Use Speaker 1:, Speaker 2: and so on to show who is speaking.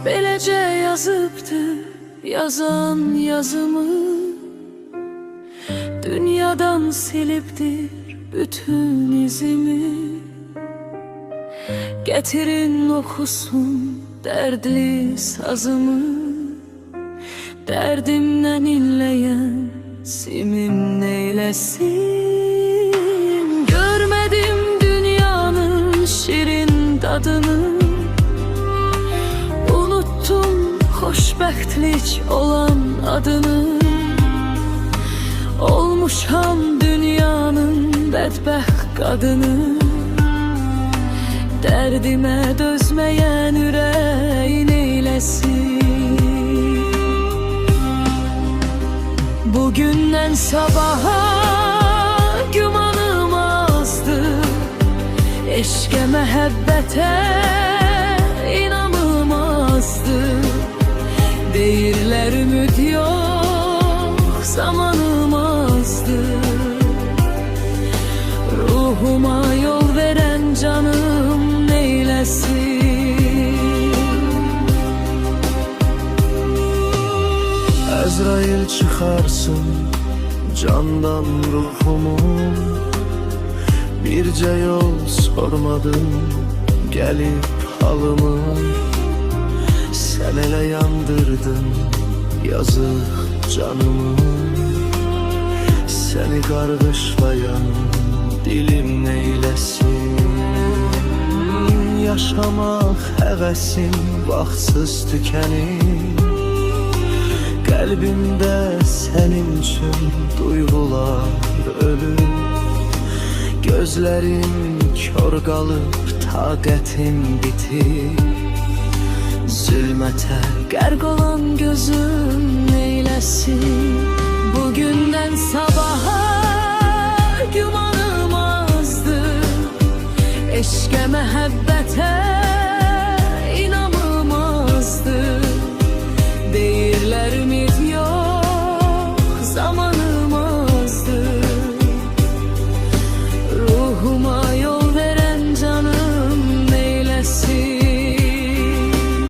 Speaker 1: Beləcə yazıbdı yazan yazımı, dünyadan silibdir bütün izimi. Getirin oxusun dərdli sazımı, dərdimdən inləyən simim neyləsin. Görmədim dünyanın şirin dadını, unuttum xoşbəxtlik olan adını. Olmuşam dünyanın bədbəxt qadını, dərdimə dözməyən ürəyin eyləsin. Bugündən sabaha gümanım azdı, eşqə məhəbbətə inanım azdı. Deyirlər ümid yox, zamanım azdı. Ruhuma yol verən canım neyləsin.
Speaker 2: Əzrail çıxarsın candan ruhumu, bircə yol sormadın gəlib halımı. Sən elə yandırdın yazıq canımı, səni qarğışlayan dilim neyləsin. Yaşamaq həvəsim vaxtsız tükənir, qəlbimdə sənin üçün duyğular ölür. Gözlərim kör qalıb, taqətim bitir. Zülmətə qərq olan gözüm neyləsin. Bugündən sabaha gümanım azdı, eşqə məhəbbətə